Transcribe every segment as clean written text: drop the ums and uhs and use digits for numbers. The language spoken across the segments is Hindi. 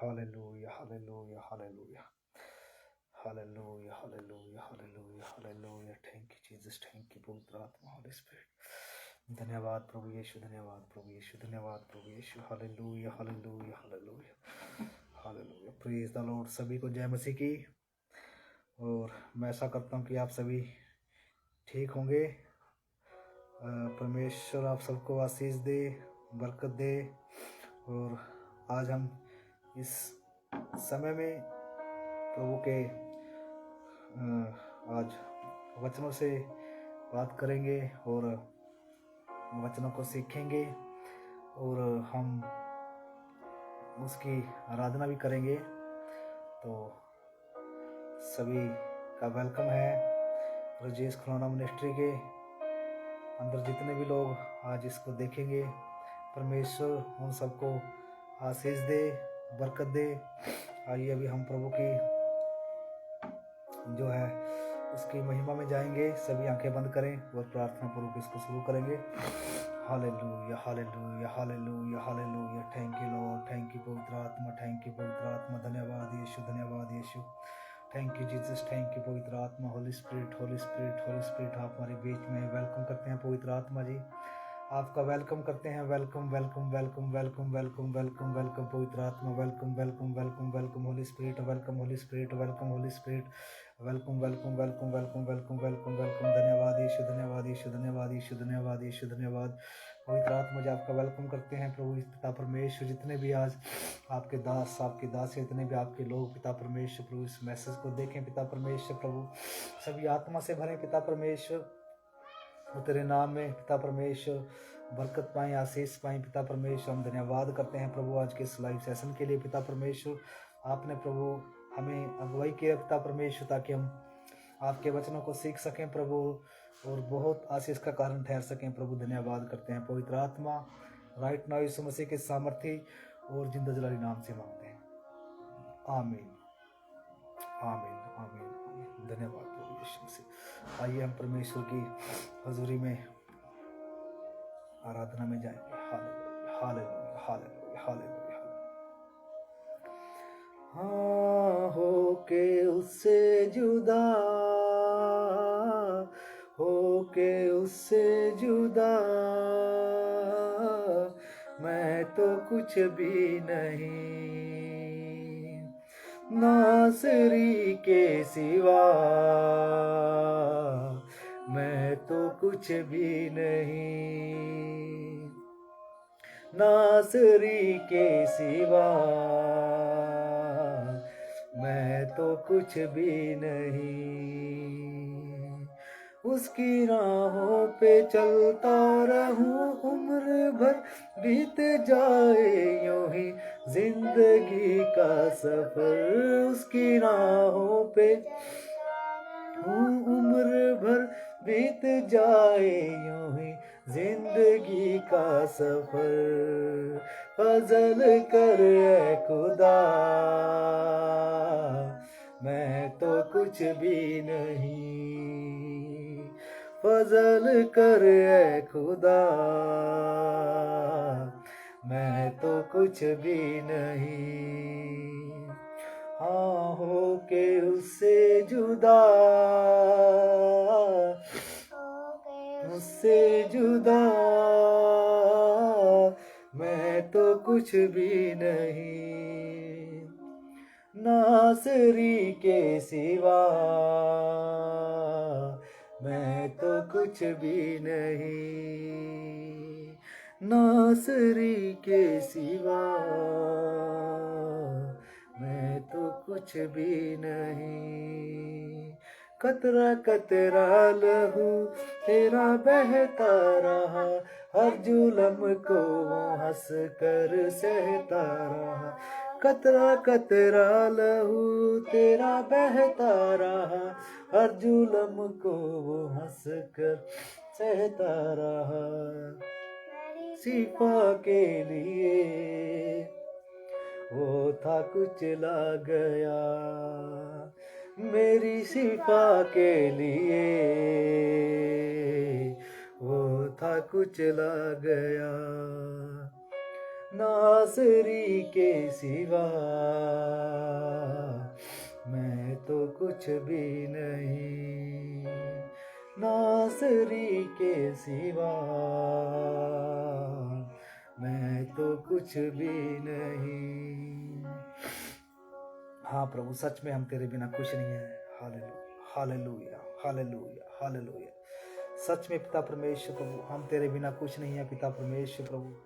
Hallelujah, hallelujah, hallelujah. Hallelujah, hallelujah, hallelujah, hallelujah. Thank you, Jesus. Thank you, पवित्र आत्मा, Holy Spirit. धन्यवाद प्रभु यीशु, धन्यवाद प्रभु यीशु, धन्यवाद प्रभु Yeshu. Hallelujah, hallelujah, hallelujah, hallelujah. Praise the lord. सभी को जय मसीह की. और मैं ऐसा करता हूँ कि आप सभी ठीक होंगे. परमेश्वर आप सबको आशीष दे, बरकत दे. और आज हम इस समय में प्रभु के आज वचनों से बात करेंगे और वचनों को सीखेंगे और हम उसकी आराधना भी करेंगे. तो सभी का वेलकम है रजेश खलौना मिनिस्ट्री के अंदर. जितने भी लोग आज इसको देखेंगे, परमेश्वर उन सबको आशीष दे, बरकत दे. आइए अभी हम प्रभु की जो है उसकी महिमा में जाएंगे. सभी आंखें बंद करें और प्रार्थना पूर्वक इसको शुरू करेंगे. Hallelujah, hallelujah, hallelujah, hallelujah. Thank you lord, thank you पवित्र आत्मा, थैंक यू पवित्र आत्मा. धन्यवाद यीशु, धन्यवाद Yeshu. Thank you Jesus, thank you पवित्र आत्मा. Holy spirit, holy spirit, holy spirit आप हमारे बीच में वेलकम करते हैं पवित्र आत्मा जी. आपका वेलकम करते हैं. Welcome, welcome, welcome, welcome, welcome, welcome, welcome पवित्र आत्मा. Welcome, welcome, welcome, welcome Holi spirit. Welcome Holi spirit, welcome Holi spirit. Welcome, welcome, welcome, welcome, welcome, welcome, welcome. धन्यवाद यीशु, धन्यवाद यीशु, धन्यवाद यीशु, धन्यवाद यीशु, धन्यवाद पवित्र आत्मा जी. आपका वेलकम करते हैं प्रभु पिता परमेश्वर. जितने भी आज आपके दास, आपके दास, जितने भी आपके लोग पिता परमेश्वर प्रभु इस मैसेज को देखें पिता परमेश्वर प्रभु, सभी आत्मा से भरे पिता परमेश्वर. तेरे नाम में पिता परमेश्वर बरकत पाएं, आशीष पाएं पिता परमेश्वर. हम धन्यवाद करते हैं प्रभु आज के इस लाइव सेशन के लिए पिता परमेश्वर. आपने प्रभु हमें अगुवाई किया पिता परमेश्वर ताकि हम आपके वचनों को सीख सकें प्रभु और बहुत आशीष का कारण ठहर सकें प्रभु. धन्यवाद करते हैं पवित्र आत्मा. राइट नाउ यीशु मसीह के सामर्थी और जिंदा जलाली नाम से मांगते हैं. आमीन, आमीन, आमीन, आमीन. धन्यवाद प्रभु यीशु मसीह. आइए हम परमेश्वर की हजूरी में आराधना में जाएंगे. Hallelujah, hallelujah, hallelujah, hallelujah. हाँ होके उससे जुदा, होके उससे जुदा मैं तो कुछ भी नहीं, नासरी के सिवा मैं तो कुछ भी नहीं, नासरी के सिवा मैं तो कुछ भी नहीं. उसकी राहों पे चलता रहूं उम्र भर बीत जाए यूं ही जिंदगी का सफर. उसकी राहों पे उम्र भर बीत जाए यूं ही जिंदगी का सफर. फजल कर ऐ खुदा मैं तो कुछ भी नहीं, फजल कर ऐ खुदा मैं तो कुछ भी नहीं. हाँ होके उससे जुदा, उससे जुदा मैं तो कुछ भी नहीं, नासरी के सिवा मैं तो कुछ भी नहीं, नासरी के सिवा मैं तो कुछ भी नहीं. कतरा कतरा लहू तेरा बहता रहा, हर जुल्म को हंस कर सहता रहा. कतरा कतरा लहू तेरा बहता रहा, हर जुल्म को हंस कर सहता रहा. सिफा के लिए वो था कुचला गया, मेरी सिफा के लिए वो था कुचला गया. नासरी के सिवा मैं तो कुछ भी नहीं, नासरी के सिवा मैं तो कुछ भी नहीं। हाँ प्रभु, सच में हम तेरे बिना कुछ नहीं है। Hallelujah, hallelujah, hallelujah, hallelujah. सच में पिता परमेश्वर प्रभु, हम तेरे बिना कुछ नहीं है पिता परमेश्वर प्रभु।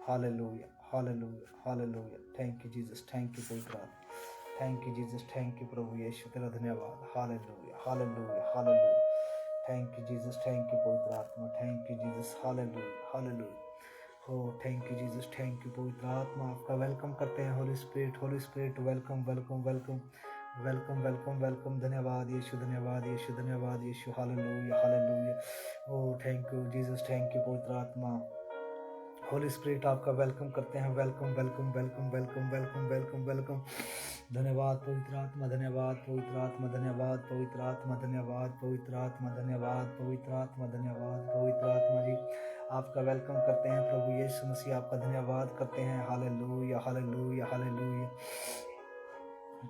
Hallelujah, hallelujah, hallelujah. Thank you Jesus, thank you पवित्र आत्मा, thank you Jesus, thank you प्रभु यीशु, तेरा धन्यवाद। Hallelujah, hallelujah, hallelujah. Thank you Jesus, thank you पवित्र आत्मा, thank you Jesus. Hallelujah, hallelujah. हो thank you Jesus, thank you पवित्र आत्मा। आपका वेलकम करते हैं holy spirit, holy spirit welcome, welcome, welcome, welcome, welcome, welcome. धन्यवाद यीशु, धन्यवाद यीशु, धन्यवाद Yeshu. Hallelujah, hallelujah. O thank you Jesus, thank you पवित्र आत्मा। होली स्पिरिट आपका वेलकम करते हैं, welcome, welcome, welcome, welcome, welcome, welcome, welcome. धन्यवाद पवित्र आत्मा, धन्यवाद पवित्र आत्मा, धन्यवाद पवित्र आत्मा, धन्यवाद पवित्र आत्मा, धन्यवाद पवित्र आत्मा, धन्यवाद पवित्र आत्मा जी। आपका वेलकम करते हैं प्रभु यीशु मसीह, आपका धन्यवाद करते हैं। Hallelujah, hallelujah, hallelujah.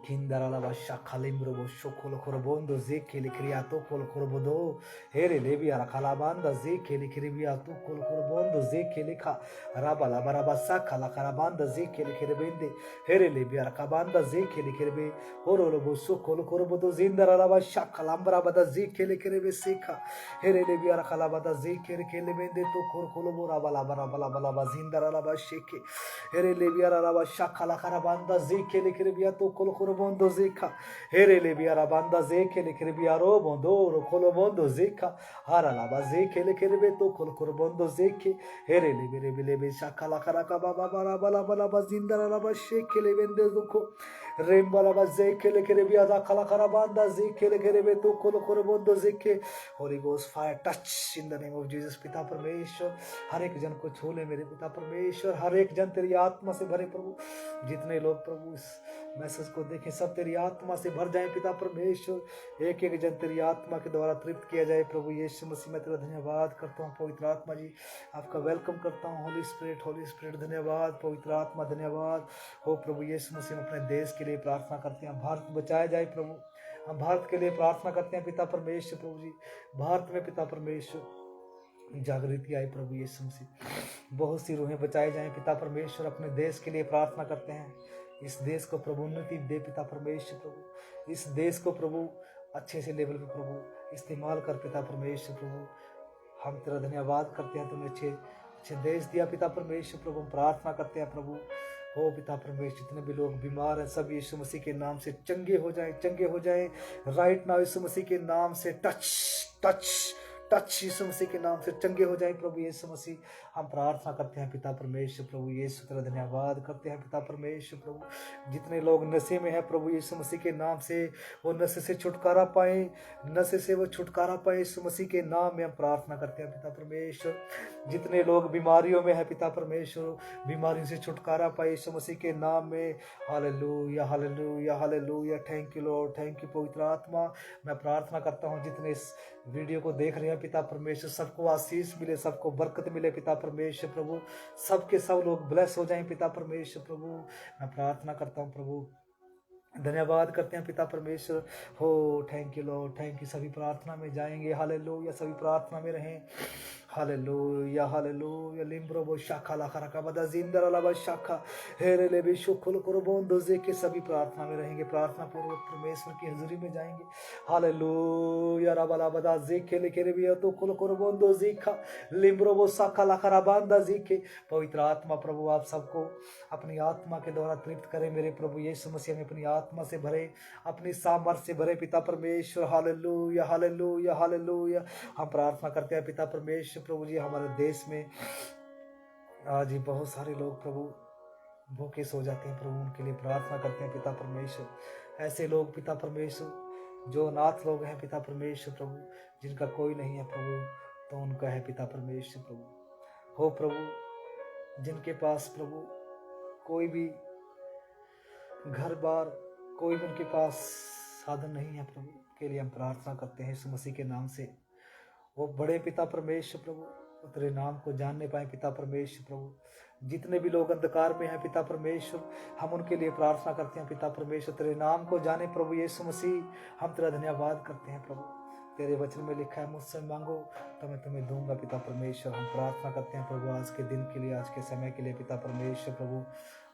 Kindarala basha kalimbro bosho kolo korobondo zekele kriato kolo korobodo here lebi ara kalabanda zekele kribiato kolo korobondo zekele ka rabala barabasa kala karabanda zekele krebende here lebi ara kabanda zekele krebe horolo boso kolo korobodo zindarala basha kalambra bada zekele krebe seka here lebi ara kalabada zekele kelebende to kolo kolobora bala bala bala bala bazindarala basheke here lebi ara basha kala karabanda zekele krebiato kolo Bondo zika herele biara banda zekele krebiaro bondo kolobondo zika harala bazekele krebeto kolobondo zeke herele bere bile be shakala karaka baba bara bala bala bazindara la bashekele bende zuko rembala bazekele krebiada kala karabanda zekele krebeto kolobondo zeke Holy Ghost fire touch in the name of Jesus। पिता परमेश्वर हर एक जन को छू ले मेरे पिता परमेश्वर, हर एक जन तेरी आत्मा से भरे प्रभु। जितने लोग प्रभु इस मैसेज को देखें सब तेरी आत्मा से भर जाए पिता परमेश्वर। एक एक जन तेरी आत्मा के द्वारा तृप्त किया जाए प्रभु यीशु मसीह। मैं तेरा धन्यवाद करता हूँ पवित्र आत्मा जी, आपका वेलकम करता हूँ। होली स्पिरिट, होली स्पिरिट धन्यवाद पवित्र आत्मा, धन्यवाद हो प्रभु यीशु मसीह। अपने देश के लिए प्रार्थना करते हैं, भारत बचाया जाए प्रभु। हम भारत के लिए प्रार्थना करते हैं पिता परमेश्वर प्रभु जी। भारत में पिता परमेश्वर जागृति आए प्रभु यीशु मसीह, बहुत सी रूहें बचाई जाएं पिता परमेश्वर। अपने देश के लिए प्रार्थना करते हैं, इस देश को प्रभु उन्नति दे पिता परमेश्वर प्रभु। इस देश को प्रभु अच्छे से लेवल पे प्रभु इस्तेमाल कर पिता परमेश्वर प्रभु। हम तेरा धन्यवाद करते हैं, तुमने अच्छे देश दिया पिता परमेश्वर प्रभु। हम प्रार्थना करते हैं प्रभु हो पिता परमेश्वर, जितने भी लोग बीमार हैं सब यीशु मसीह के नाम से चंगे हो जाएं, चंगे हो जाएं राइट नाउ यीशु मसीह के नाम से। टच टच टच यीशु मसीह के नाम से चंगे हो जाए प्रभु यीशु मसीह। हम प्रार्थना करते हैं पिता परमेश्वर प्रभु यीशु, तेरा धन्यवाद करते हैं पिता परमेश्वर प्रभु। जितने लोग नशे में हैं प्रभु यीशु मसीह के नाम से वो नशे से छुटकारा पाए, नशे से वो छुटकारा पाए यीशु मसीह के नाम में हम प्रार्थना करते हैं पिता परमेश्वर। जितने लोग बीमारियों में है पिता परमेश्वर, बीमारियों से छुटकारा पाए यीशु मसीह के नाम में। Hallelujah, hallelujah, hallelujah. Thank you lord, thank you पवित्र आत्मा। मैं प्रार्थना करता हूँ जितने इस वीडियो को देख रहे हैं पिता परमेश्वर, सबको आशीष मिले, सबको बरकत मिले पिता परमेश्वर प्रभु। सबके सब लोग ब्लेस हो जाएं पिता परमेश्वर प्रभु। मैं प्रार्थना करता हूँ प्रभु, धन्यवाद करते हैं पिता परमेश्वर हो। Thank you lord, thank you. सभी प्रार्थना में जाएंगे, हालेलुया, सभी प्रार्थना में रहें। Hallelujah, hallelujah. लिम्ब्रो शाखा लाखा रखा बदा जिंदर अलावा शाखा हेरे ले भी शुक्ल कुर्बान दोजे के सभी प्रार्थना में रहेंगे, प्रार्थना पूर्वक परमेश्वर की हजूरी में जाएंगे। हालेलुया रबला बदा जे के लेके रे भी तो कुल कुर्बान दोजे का लिम्ब्रो शाखा लाखा रबांदा जी के। पवित्र आत्मा प्रभु आप सबको अपनी आत्मा के द्वारा तृप्त करें मेरे प्रभु यीशु मसीह में। अपनी आत्मा से भरे, अपनी सामर्थ्य से भरे पिता परमेश्वर। Hallelujah, hallelujah, hallelujah. हम प्रार्थना करते हैं पिता परमेश्वर प्रभु जी, हमारे देश में आज ही बहुत सारे लोग प्रभु भूखे सो जाते हैं प्रभु, उनके लिए प्रार्थना करते हैं पिता परमेश्वर। ऐसे लोग पिता परमेश्वर जो अनाथ लोग हैं पिता परमेश्वर प्रभु, जिनका कोई नहीं है प्रभु, तो उनका है पिता परमेश्वर प्रभु। हो प्रभु, जिनके पास प्रभु कोई भी घर बार, कोई भी उनके पास साधन नहीं है प्रभु, के लिए हम प्रार्थना करते हैं यीशु मसीह के नाम से। वो बड़े पिता परमेश्वर प्रभु, वो तेरे नाम को जानने पाए पिता परमेश्वर प्रभु। जितने भी लोग अंधकार में हैं पिता परमेश्वर, हम उनके लिए प्रार्थना करते हैं पिता परमेश्वर, तेरे नाम को जाने प्रभु यीशु मसीह। हम तेरा धन्यवाद करते हैं प्रभु। तेरे वचन में लिखा है मुझसे मांगो तो मैं तुम्हें दूंगा पिता परमेश्वर। हम प्रार्थना करते हैं प्रभु आज के दिन के लिए, आज के समय के लिए पिता परमेश्वर प्रभु।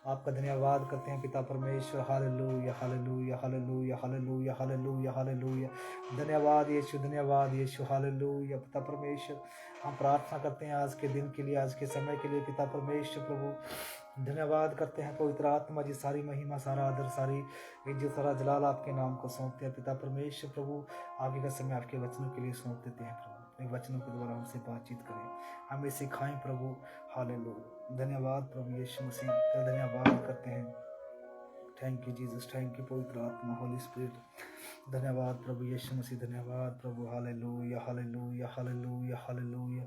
आपका धन्यवाद करते हैं पिता परमेश्वर। Hallelujah hallelujah hallelujah hallelujah hallelujah hallelujah. धन्यवाद यीशु, धन्यवाद यीशु। हालेलुया पिता परमेश्वर। हम प्रार्थना करते हैं आज के दिन के लिए, आज के समय के लिए पिता परमेश्वर प्रभु। धन्यवाद करते हैं पवित्र आत्मा जी। सारी महिमा, सारा आदर, सारी इज्जत, सारा जलाल आपके नाम को सौंपते हैं पिता परमेश्वर प्रभु। आगे का समय आपके वचनों के लिए सौंप देते हैं प्रभु। अपने वचनों के द्वारा हमसे बातचीत करें, हमें सिखाएं प्रभु। हालेलुया। धन्यवाद प्रभु यीशु मसीह, धन्यवाद करते हैं। Thank you Jesus, thank you पवित्र आत्मा, होली स्पिरिट। धन्यवाद प्रभु यीशु मसीह, धन्यवाद प्रभु। Hallelujah hallelujah hallelujah hallelujah.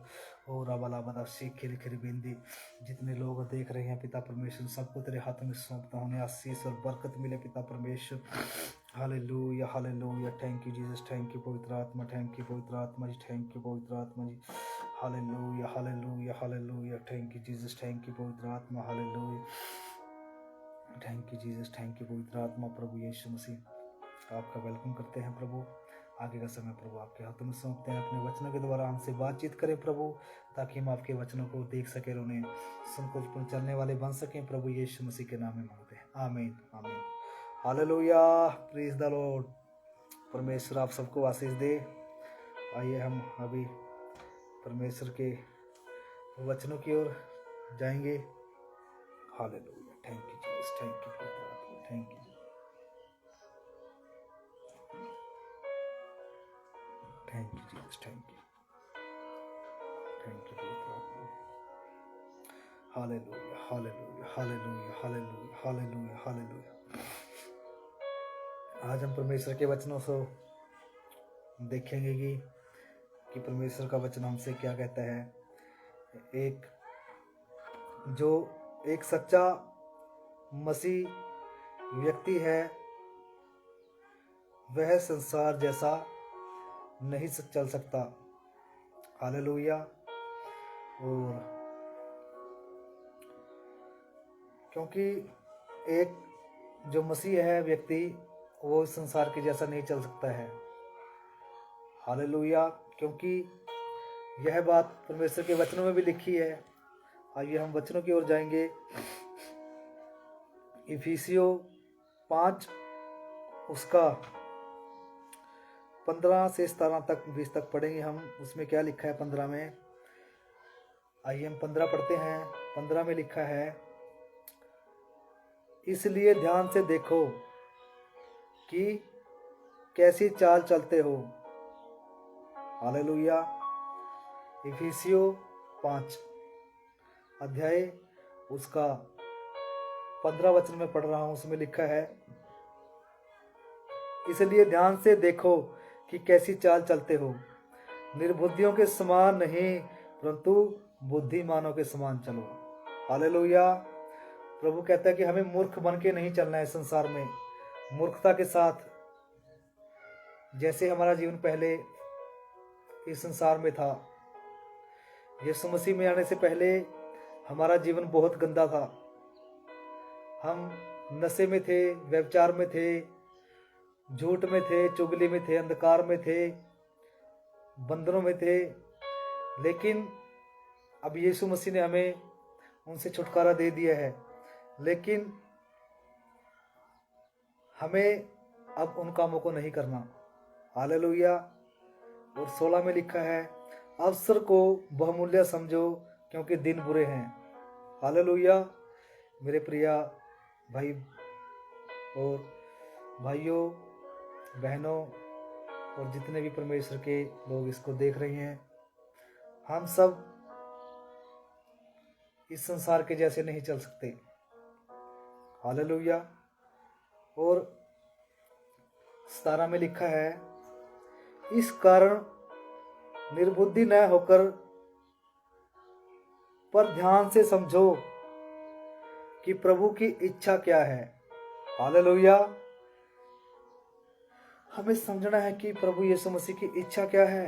ओ राबाला बदा खिरी खिरी बिंदी। जितने लोग देख रहे हैं पिता परमेश्वर, सबको तेरे हाथों में सौंपता हूँ। आशीष और बरकत मिले पिता परमेश्वर। Hallelujah hallelujah. Thank you Jesus, thank you पवित्र आत्मा, थैंक यू पवित्र आत्मा जी, थैंक यू पवित्र आत्मा जी। Hallelujah hallelujah hallelujah. Thank you Jesus, thank you पवित्र आत्मा। Hallelujah. Thank you Jesus, thank you पवित्र आत्मा प्रभु यीशु मसीह। आपका वेलकम करते हैं प्रभु। आगे का समय प्रभु आपके हाथों में सौंपते हैं। अपने वचनों के द्वारा हमसे बातचीत करें प्रभु, ताकि हम आपके वचनों को देख सके, उन्हें सुनकर चलने वाले बन सकें प्रभु यीशु मसीह के नाम में मांगते हैं, आमीन आमीन। Hallelujah, praise the Lord. परमेश्वर आप सबको आशीष दे। आइए हम अभी परमेश्वर के वचनों की ओर जाएंगे। Hallelujah. Thank you Jesus, thank you पवित्र, thank you, thank you Jesus, thank you पवित्र। Hallelujah hallelujah hallelujah hallelujah hallelujah hallelujah. आज हम परमेश्वर के वचनों से देखेंगे कि परमेश्वर का वचन हमसे क्या कहता है। एक सच्चा मसीह व्यक्ति है, वह संसार जैसा नहीं चल सकता। हालेलुया। और क्योंकि एक जो मसीह है व्यक्ति, वो इस संसार के जैसा नहीं चल सकता है। हालेलुया। क्योंकि यह बात परमेश्वर के वचनों में भी लिखी है। आइए हम वचनों की ओर जाएंगे। इफिसियों 5 उसका 15 से 17 तक 20 तक पढ़ेंगे हम। उसमें क्या लिखा है 15 में। आइए हम 15 पढ़ते हैं। 15 में लिखा है, इसलिए ध्यान से देखो कि कैसी चाल चलते हो। हालेलुया। इफिसियों 5 अध्याय उसका 15 वचन में पढ़ रहा हूं। उसमें लिखा है, इसलिए ध्यान से देखो कि कैसी चाल चलते हो, निर्बुद्धियों के समान नहीं परंतु बुद्धिमानों के समान चलो। हालेलुया। प्रभु कहता है कि हमें मूर्ख बन के नहीं चलना है संसार में, मूर्खता के साथ। जैसे हमारा जीवन पहले इस संसार में था, यीशु मसीह में आने से पहले हमारा जीवन बहुत गंदा था। हम नशे में थे, व्यभिचार में थे, झूठ में थे, चुगली में थे, अंधकार में थे, बंधनों में थे। लेकिन अब यीशु मसीह ने हमें उनसे छुटकारा दे दिया है। लेकिन हमें अब उन कामों को नहीं करना। हालेलुया। और 16 में लिखा है, अवसर को बहुमूल्य समझो क्योंकि दिन बुरे हैं। हालेलुया। मेरे प्रिया भाई और भाइयों बहनों और जितने भी परमेश्वर के लोग इसको देख रहे हैं, हम सब इस संसार के जैसे नहीं चल सकते। हालेलुया। और 17 में लिखा है, इस कारण निर्बुद्धि न होकर पर ध्यान से समझो कि प्रभु की इच्छा क्या है। हालेलुया। हमें समझना है कि प्रभु यीशु मसीह की इच्छा क्या है।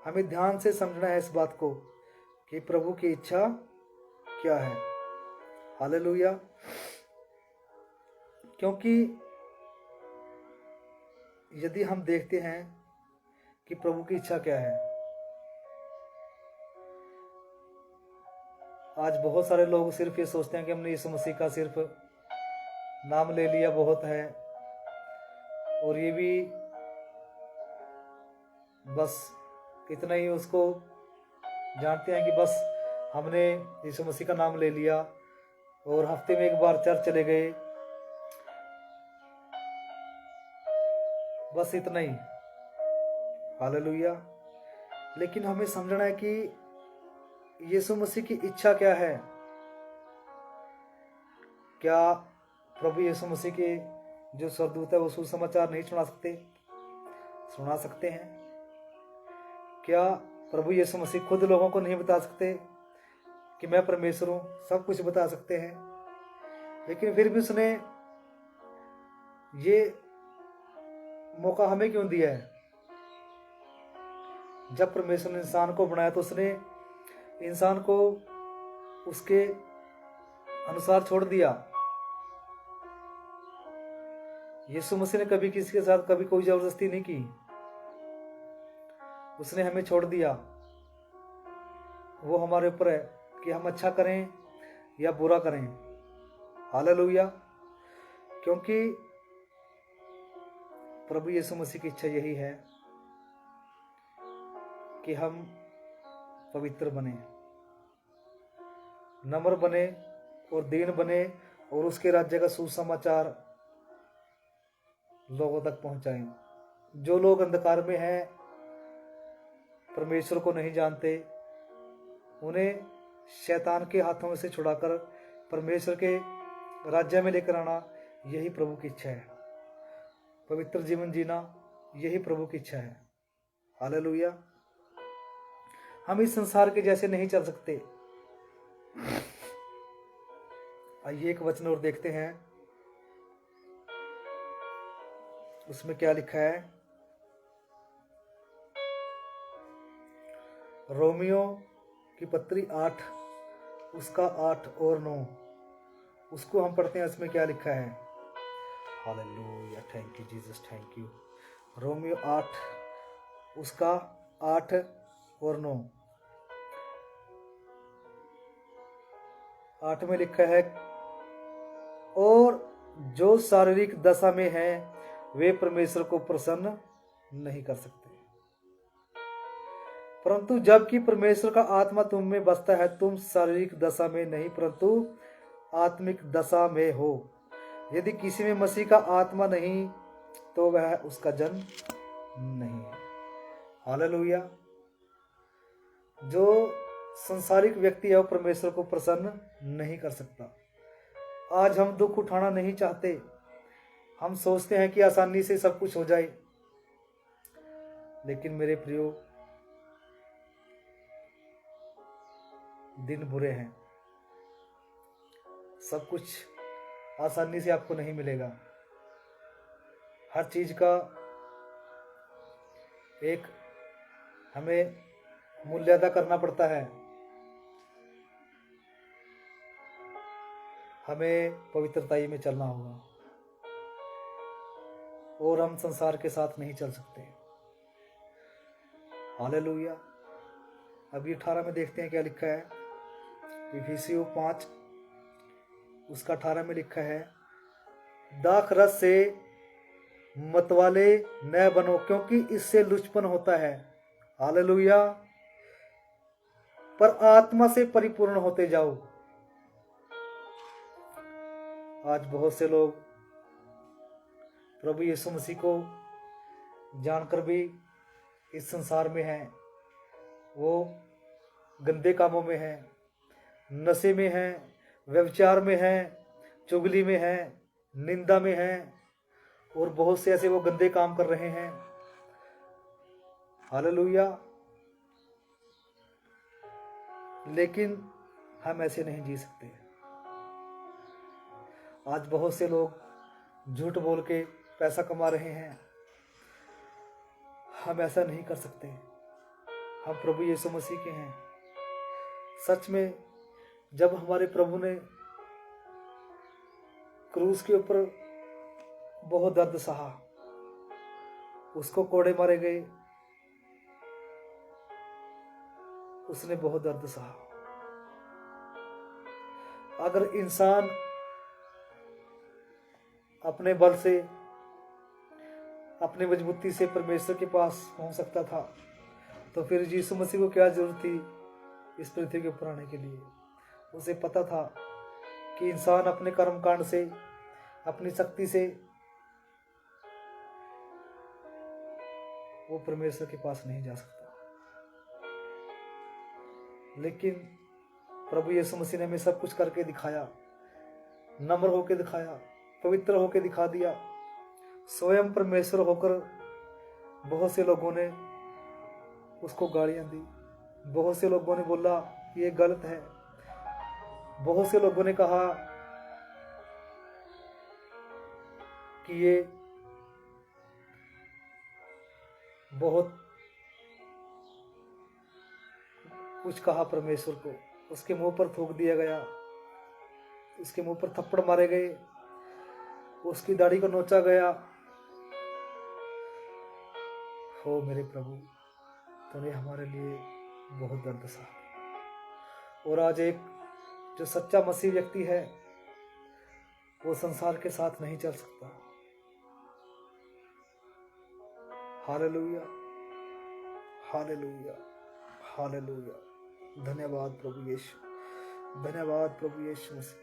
हमें ध्यान से समझना है इस बात को कि प्रभु की इच्छा क्या है। हालेलुया। क्योंकि यदि हम देखते हैं कि प्रभु की इच्छा क्या है, आज बहुत सारे लोग सिर्फ ये सोचते हैं कि हमने यीशु मसीह का सिर्फ नाम ले लिया बहुत है, और ये भी बस इतना ही उसको जानते हैं कि बस हमने यीशु मसीह का नाम ले लिया और हफ्ते में एक बार चर्च चले गए, बस इतना ही। हालेलुया। लेकिन हमें समझना है कि यीशु मसीह की इच्छा क्या है। क्या प्रभु यीशु मसीह के जो स्वर्गदूत है वो सुसमाचार नहीं सुना सकते? सुना सकते हैं। क्या प्रभु यीशु मसीह खुद लोगों को नहीं बता सकते कि मैं परमेश्वर हूं? सब कुछ बता सकते हैं। लेकिन फिर भी उसने ये मौका हमें क्यों दिया है? जब परमेश्वर ने इंसान को बनाया तो उसने इंसान को उसके अनुसार छोड़ दिया। यीशु मसीह ने कभी किसी के साथ कभी कोई जबरदस्ती नहीं की, उसने हमें छोड़ दिया। वो हमारे ऊपर है कि हम अच्छा करें या बुरा करें। हालेलुया। क्योंकि प्रभु यीशु मसीह की इच्छा यही है कि हम पवित्र बने, नम्र बने और दीन बने और उसके राज्य का सुसमाचार लोगों तक पहुंचाएं। जो लोग अंधकार में हैं, परमेश्वर को नहीं जानते, उन्हें शैतान के हाथों में से छुड़ाकर परमेश्वर के राज्य में लेकर आना, यही प्रभु की इच्छा है। पवित्र जीवन जीना, यही प्रभु की इच्छा है। हालेलुया। हम इस संसार के जैसे नहीं चल सकते। आइए एक वचन और देखते हैं, उसमें क्या लिखा है। रोमियो की पत्री 8 उसका 8 और 9 उसको हम पढ़ते हैं। इसमें क्या लिखा है। Hallelujah. Thank you Jesus, thank you. Romeo 8 उसका 8 और 9। 8 में लिखा है, और जो शारीरिक दशा में है वे परमेश्वर को प्रसन्न नहीं कर सकते, परंतु जबकि परमेश्वर का आत्मा तुम में बसता है, तुम शारीरिक दशा में नहीं परंतु आत्मिक दशा में हो। यदि किसी में मसीह का आत्मा नहीं तो वह उसका जन नहीं है। हालेलुया। जो संसारिक व्यक्ति है वो परमेश्वर को प्रसन्न नहीं कर सकता। आज हम दुख उठाना नहीं चाहते, हम सोचते हैं कि आसानी से सब कुछ हो जाए। लेकिन मेरे प्रियो, दिन बुरे हैं। सब कुछ आसानी से आपको नहीं मिलेगा। हर चीज का एक हमें मूल्य अदा करना पड़ता है। हमें पवित्रता में चलना होगा और हम संसार के साथ नहीं चल सकते। हालेलुया। अभी 18 में देखते हैं क्या लिखा है। इफिसियों 5 उसका 18 में लिखा है, दाख रस से मतवाले न बनो क्योंकि इससे लुचपन होता है। हालेलुया। पर आत्मा से परिपूर्ण होते जाओ। आज बहुत से लोग प्रभु यीशु मसीह को जानकर भी इस संसार में हैं, वो गंदे कामों में हैं, नशे में हैं, व्यभिचार में हैं, चुगली में हैं, निंदा में हैं, और बहुत से ऐसे वो गंदे काम कर रहे हैं। हालेलुया। लेकिन हम ऐसे नहीं जी सकते। आज बहुत से लोग झूठ बोल के पैसा कमा रहे हैं। हम ऐसा नहीं कर सकते। हम प्रभु यीशु मसीह के हैं। सच में जब हमारे प्रभु ने क्रूस के ऊपर बहुत दर्द सहा, उसको कोड़े मारे गए, उसने बहुत दर्द सहा। अगर इंसान अपने बल से, अपनी मजबूती से परमेश्वर के पास पहुंच सकता था, तो फिर यीशु मसीह को क्या जरूरत थी इस पृथ्वी के ऊपर आने के लिए। उसे पता था कि इंसान अपने कर्मकांड से, अपनी शक्ति से वो परमेश्वर के पास नहीं जा सकता। लेकिन प्रभु यीशु मसीह ने हमें सब कुछ करके दिखाया, नम्र होकर दिखाया, पवित्र होकर दिखा दिया, स्वयं परमेश्वर होकर। बहुत से लोगों ने उसको गालियां दी, बहुत से लोगों ने बोला ये गलत है, बहुत से लोगों ने कहा कि ये बहुत कुछ कहा परमेश्वर को, उसके मुंह पर थूक दिया गया, उसके मुंह पर थप्पड़ मारे गए, उसकी दाढ़ी को नोचा गया। हो मेरे प्रभु, तूने हमारे लिए बहुत दर्द सहा। और आज एक जो सच्चा मसीह व्यक्ति है वो संसार के साथ नहीं चल सकता। Hallelujah, hallelujah, hallelujah. धन्यवाद प्रभु यीशु, धन्यवाद प्रभु यीशु मसीह।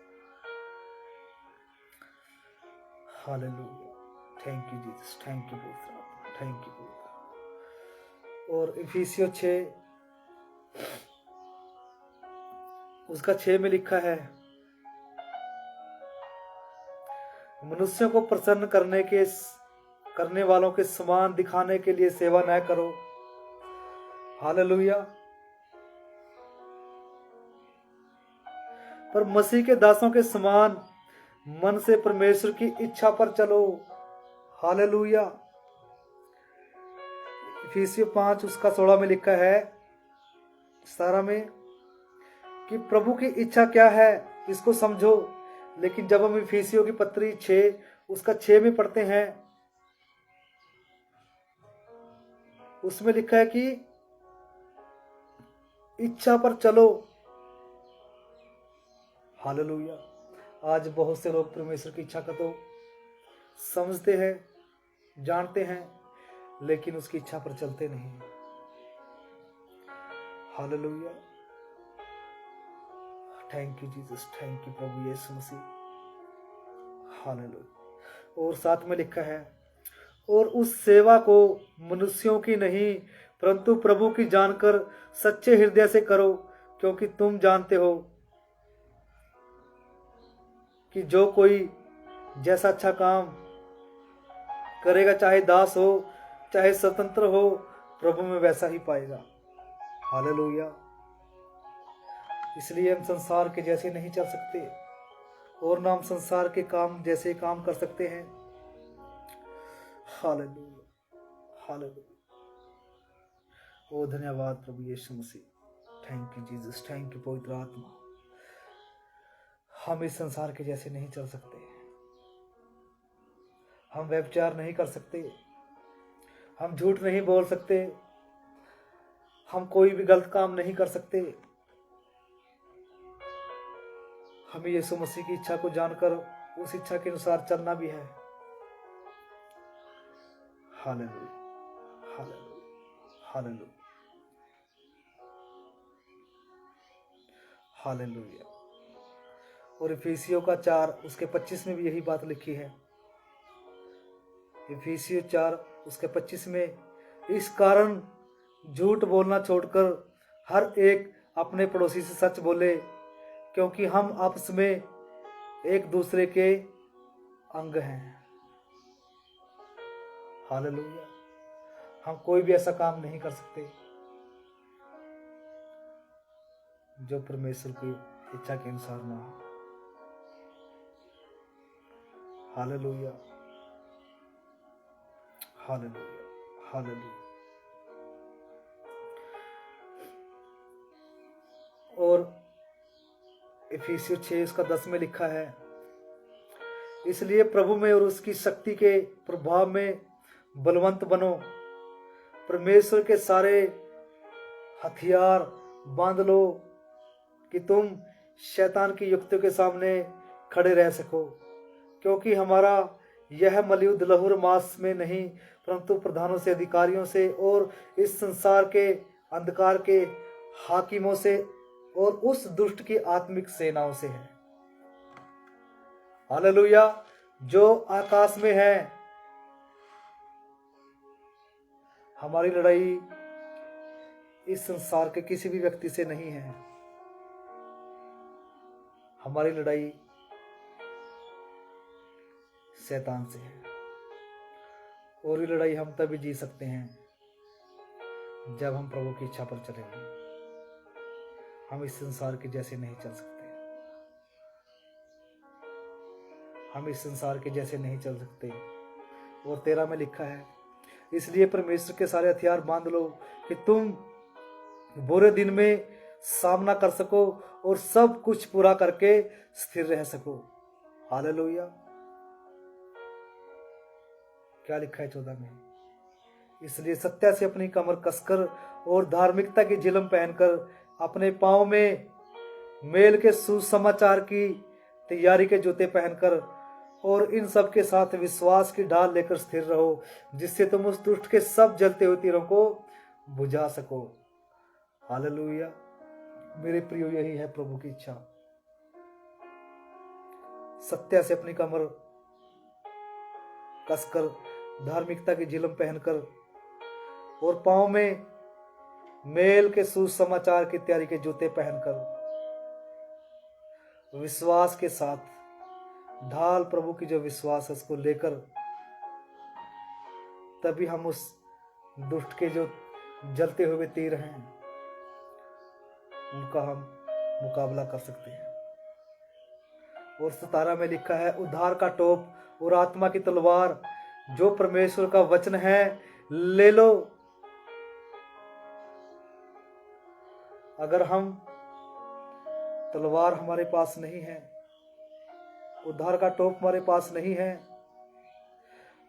Hallelujah, thank you Jesus, thank you पवित्र आत्मा, थैंक यू पवित्र। और इफिसियों 6 उसका 6 में लिखा है, मनुष्यों को प्रसन्न करने वालों के समान दिखाने के लिए सेवा न करो। हालेलुया। पर मसीह के दासों के समान मन से परमेश्वर की इच्छा पर चलो। हालेलुया। इफिसियों 5 उसका 16 में लिखा है, 17 में, कि प्रभु की इच्छा क्या है इसको समझो। लेकिन जब हम इफिसियों की पत्री 6 उसका 6 में पढ़ते हैं, उसमें लिखा है कि इच्छा पर चलो। हालेलुया। आज बहुत से लोग परमेश्वर की इच्छा को तो समझते हैं, जानते हैं, लेकिन उसकी इच्छा पर चलते नहीं। Hallelujah, thank you Jesus, thank you प्रभु यीशु मसीह। हालेलुया। और साथ में लिखा है, और उस सेवा को मनुष्यों की नहीं परंतु प्रभु की जानकर सच्चे हृदय से करो, क्योंकि तुम जानते हो कि जो कोई जैसा अच्छा काम करेगा, चाहे दास हो चाहे स्वतंत्र हो, प्रभु में वैसा ही पाएगा। हालेलुया। इसलिए हम संसार के जैसे नहीं चल सकते और ना हम संसार के काम जैसे काम कर सकते हैं। Hallelujah, hallelujah. ओ धन्यवाद प्रभु यीशु Masih, thank you Jesus, thank you पवित्र आत्मा। हम इस संसार के जैसे नहीं चल सकते, हम व्यभिचार नहीं कर सकते, हम झूठ नहीं बोल सकते, हम कोई भी गलत काम नहीं कर सकते। हमें यीशु मसीह की इच्छा को जानकर उस इच्छा के अनुसार चलना भी है। Hallelujah, hallelujah, hallelujah, hallelujah. और इफिसियों का 4 उसके 25 में भी यही बात लिखी है। इफिसियों 4 उसके 25 में, इस कारण झूठ बोलना छोड़कर हर एक अपने पड़ोसी से सच बोले, क्योंकि हम आपस में एक दूसरे के अंग हैं। हालेलुया। हम कोई भी ऐसा काम नहीं कर सकते जो परमेश्वर की इच्छा के अनुसार ना हो। Hallelujah, hallelujah, hallelujah. इफिसियों 6 उसका 10 में लिखा है, इसलिए प्रभु में और उसकी शक्ति के प्रभाव में बलवंत बनो, परमेश्वर के सारे हथियार बांध लो कि तुम शैतान की युक्तियों के सामने खड़े रह सको, क्योंकि हमारा यह मलयुद्ध लहू और मांस में नहीं परंतु प्रधानों से, अधिकारियों से और इस संसार के अंधकार के हाकिमों से और उस दुष्ट की आत्मिक सेनाओं से है। हालेलुया। जो आकाश में है। हमारी लड़ाई इस संसार के किसी भी व्यक्ति से नहीं है, हमारी लड़ाई शैतान से है। और ये लड़ाई हम तभी जी सकते हैं जब हम प्रभु की इच्छा पर चलेंगे। हम इस संसार के जैसे नहीं चल सकते, हम इस संसार के जैसे नहीं चल सकते। और 13 में लिखा है, इसलिए परमेश्वर के सारे हथियार बांध लो कि तुम बुरे दिन में सामना कर सको और सब कुछ पूरा करके स्थिर रह सको। हालेलुया। क्या लिखा है 14 में, इसलिए सत्य से अपनी कमर कसकर और धार्मिकता की झिलम पहनकर अपने पांव में मेल के सुसमाचार की तैयारी के जूते पहनकर और इन सब के साथ विश्वास की ढाल लेकर स्थिर रहो, जिससे तुम उस दुष्ट के सब जलते हुए तीरों को बुझा सको। हालेलुया। मेरे प्रियो, यही है प्रभु की इच्छा। सत्य से अपनी कमर कसकर धार्मिकता की झिलम पहनकर और पांव में मेल के सुसमाचार की तैयारी के जूते पहनकर विश्वास के साथ ढाल, प्रभु की जो विश्वास है उसको लेकर, तभी हम उस दुष्ट के जो जलते हुए तीर हैं उनका हम मुकाबला कर सकते हैं। और 17 में लिखा है, उद्धार का टोप और आत्मा की तलवार जो परमेश्वर का वचन है ले लो। अगर हम तलवार हमारे पास नहीं है, उद्धार का टोप हमारे पास नहीं है,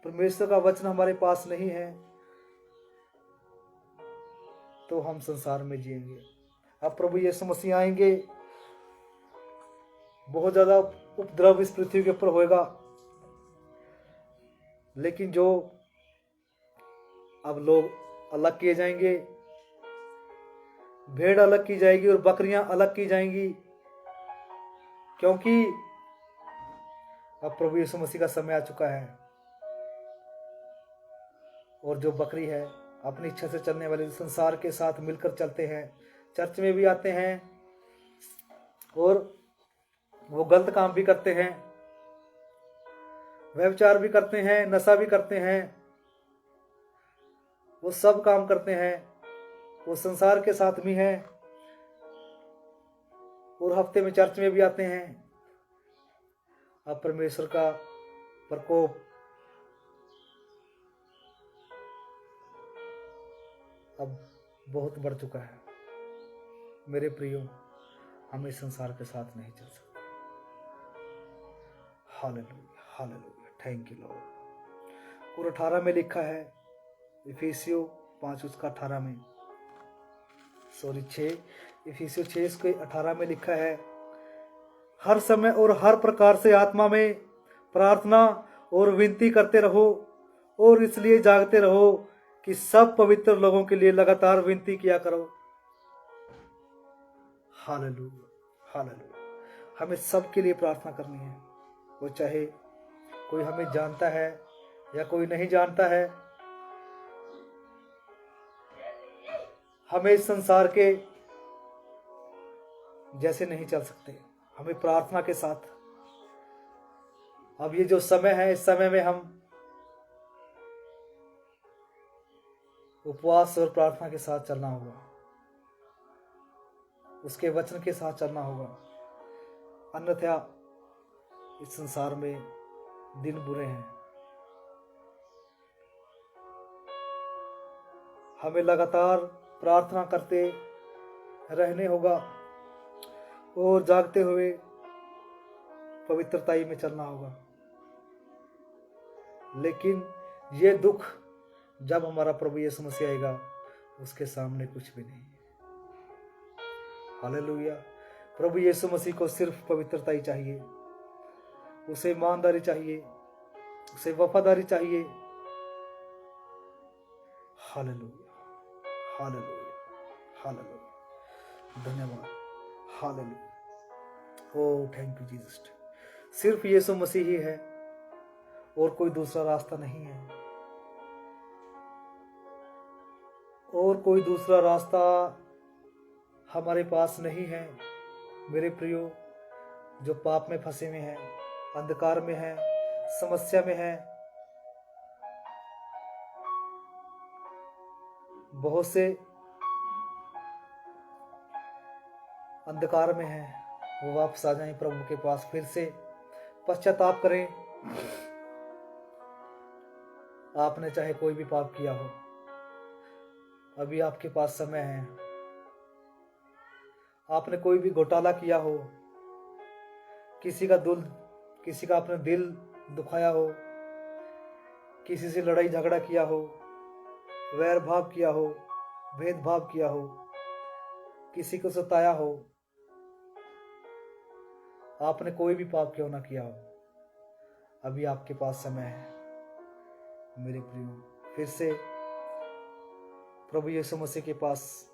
परमेश्वर का वचन हमारे पास नहीं है, तो हम संसार में जिएंगे। अब प्रभु यीशु मसीह आएंगे, बहुत ज्यादा उपद्रव इस पृथ्वी के ऊपर होएगा, लेकिन जो अब लोग अलग किए जाएंगे, भेड़ अलग की जाएगी और बकरियां अलग की जाएंगी, क्योंकि अब प्रभु यीशु मसीह का समय आ चुका है। और जो बकरी है, अपनी इच्छा से चलने वाले संसार के साथ मिलकर चलते हैं, चर्च में भी आते हैं और वो गलत काम भी करते हैं, व्यभिचार भी करते हैं, नशा भी करते हैं, वो सब काम करते हैं, वो संसार के साथ भी हैं और हफ्ते में चर्च में भी आते हैं। अब परमेश्वर का प्रकोप अब बहुत बढ़ चुका है। मेरे प्रियो, हम इस संसार के साथ नहीं चल सकते। Hallelujah, hallelujah, thank you Lord. और 18 में लिखा है, इफिसियों 5 उसका 18 में, सॉरी 6, इफिसियों 6 उसके 18 में लिखा है, हर समय और हर प्रकार से आत्मा में प्रार्थना और विनती करते रहो और इसलिए जागते रहो कि सब पवित्र लोगों के लिए लगातार विनती किया करो। Hallelujah, hallelujah. हमें सब के लिए प्रार्थना करनी है, वो चाहे कोई हमें जानता है या कोई नहीं जानता है। हमें इस संसार के जैसे नहीं चल सकते, हमें प्रार्थना के साथ, अब ये जो समय है, इस समय में हम उपवास और प्रार्थना के साथ चलना होगा, उसके वचन के साथ चलना होगा, अन्यथा इस संसार में दिन बुरे हैं। हमें लगातार प्रार्थना करते रहने होगा और जागते हुए पवित्रताई में चलना होगा। लेकिन ये दुख जब हमारा प्रभु यीशु मसीह आएगा, उसके सामने कुछ भी नहीं। हालेलुया। प्रभु यीशु मसीह को सिर्फ पवित्रताई चाहिए, उसे ईमानदारी चाहिए, उसे वफादारी चाहिए। हालेलुया, हालेलुया, हालेलुया, धन्यवाद, hallelujah. O thank you Jesus. सिर्फ यीशु मसीह ही है और कोई दूसरा रास्ता नहीं है, और कोई दूसरा रास्ता हमारे पास नहीं है। मेरे प्रियो, जो पाप में फंसे हुए हैं, अंधकार में हैं, समस्या में हैं, बहुत से अंधकार में हैं, वो वापस आ जाएं प्रभु के पास, फिर से पश्चाताप करें। आपने चाहे कोई भी पाप किया हो, अभी आपके पास समय है। आपने कोई भी घोटाला किया हो, किसी का अपने दिल दुखाया हो, किसी से लड़ाई झगड़ा किया हो, वैर भाव किया हो, भेदभाव किया हो, किसी को सताया हो, आपने कोई भी पाप क्यों ना किया हो, अभी आपके पास समय है। मेरे प्रियो, फिर से प्रभु यीशु मसीह के पास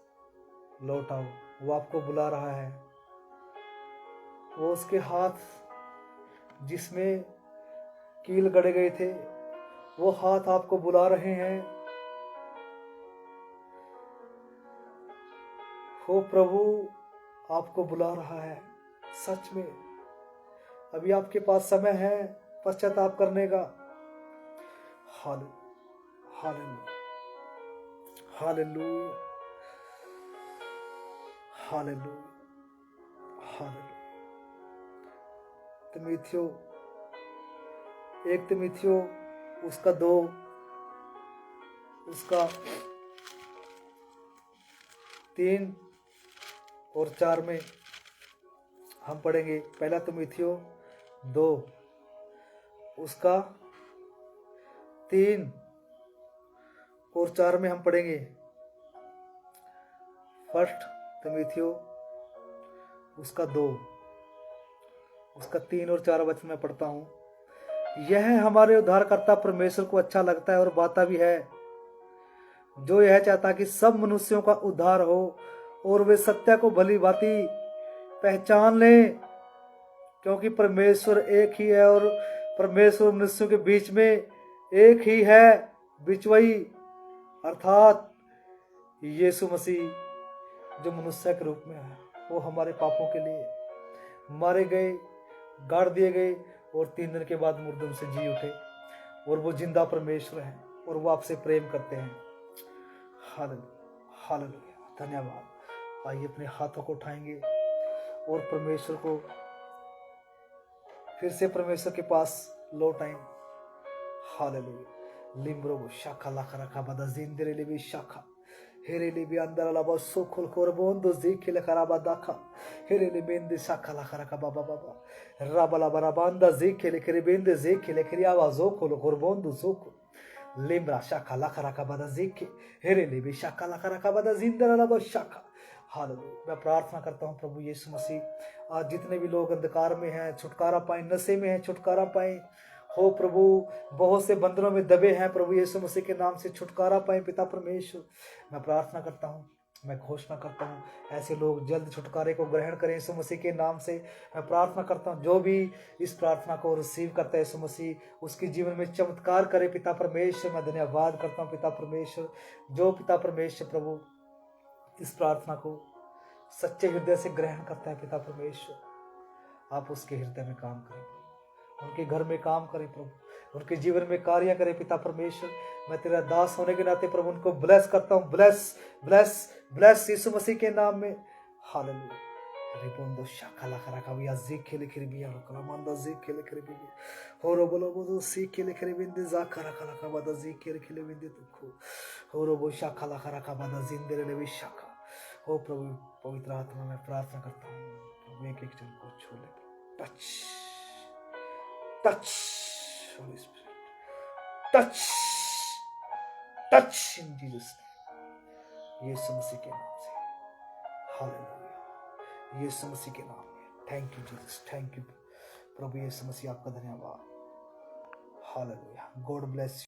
लौट आओ। वो आपको बुला रहा है। वो उसके हाथ जिसमें कील गड़े गए थे, वो हाथ आपको बुला रहे हैं। वो प्रभु आपको बुला रहा है। सच में अभी आपके पास समय है पश्चाताप करने का। Hallelujah, hallelujah, hallelujah, hallelujah. तिमुथियो, 1 तिमुथियो उसका 2 उसका 3 और 4 में हम पढ़ेंगे। पहला तिमुथियो 2 उसका 3 और 4 में हम पढ़ेंगे। फर्स्ट तिमुथियो उसका 2 उसका 3 और 4 वचन में पढ़ता हूँ। यह हमारे उद्धारकर्ता परमेश्वर को अच्छा लगता है और बाता भी है, जो यह चाहता कि सब मनुष्यों का उद्धार हो और वे सत्य को भली भांति पहचान लें, क्योंकि परमेश्वर एक ही है और परमेश्वर मनुष्यों के बीच में एक ही है बिचवई, अर्थात यीशु मसीह, जो मनुष्य के रूप में है। वो हमारे पापों के लिए मारे गए, गाड़ दिए गए और 3 दिन के बाद मुर्दों से जी उठे, और वो जिंदा परमेश्वर है और वो आपसे प्रेम करते हैं। हालेलुया, हालेलुया, धन्यवाद। आइए अपने हाथों को उठाएंगे और परमेश्वर को फिर से परमेश्वर के पास लौट आए। हालेलुया। लिम्ब्रो शाखा लाखा रखा बदा जिंदरे ले भी शाखा हेरे ले भी अंदर अलावा सोखल कोरबोंदो जिखिल खराबा दाखा हेरे ले बेंदे शाखा लाखा रखा बाबा बाबा राबला बराबांदा जिखिल खरिबेंदे जिखिल खरियावा जोखल कोरबोंदो जोखल लिम्ब्रा शाखा लाखा रखा बदा जिखि हेरे ले भी शाखा लाखा रखा बदा जिंदर अलावा शाखा। हालेलुया। मैं प्रार्थना करता हूँ प्रभु यीशु मसीह, आज जितने भी लोग अंधकार में हैं छुटकारा पाएं, नशे में हैं छुटकारा पाएं। हो प्रभु, बहुत से बंधनों में दबे हैं, प्रभु यीशु मसीह के नाम से छुटकारा पाएं पिता परमेश्वर। मैं प्रार्थना करता हूँ, मैं घोषणा करता हूँ, ऐसे लोग जल्द छुटकारे को ग्रहण करें यीशु मसीह के नाम से। मैं प्रार्थना करता हूँ, जो भी इस प्रार्थना को रिसीव करता है यीशु मसीह, उसके जीवन में चमत्कार करे पिता परमेश्वर। मैं धन्यवाद करता हूँ पिता परमेश्वर, जो पिता परमेश्वर प्रभु इस प्रार्थना को सच्चे हृदय से ग्रहण करता है पिता परमेश्वर, आप उसके हृदय में काम करें, उनके घर में काम करें प्रभु, उनके जीवन में कार्य करें पिता परमेश्वर। मैं तेरा दास होने के नाते प्रभु उनको ब्लेस करता हूँ, ब्लेस ब्लेस ब्लेस यीशु मसीह के नाम में। हालेलुया। रिपोंदो शाखला खराकाविया जिखेले खरिबिया कलामंदा जिखेले खरिबिया होरो बोलो बोलो सीखेले खरिबिंदे जा खराखला खबादा जिखेले खरिबिंदे तुखो होरो बो शाखला खराकाबादा जिंदरे ले शाखा। हो प्रभु पवित्र आत्मा में प्रार्थना करता हूँ, प्रभु एक एक जन को छू ले, touch touch holy spirit, touch touch in Jesus name, Yeshu Masih के नाम से, हालेलुया, यीशु मसीह के नाम में। Thank you Jesus, thank you प्रभु यीशु मसीह, आपका धन्यवाद, हालेलुया। God bless.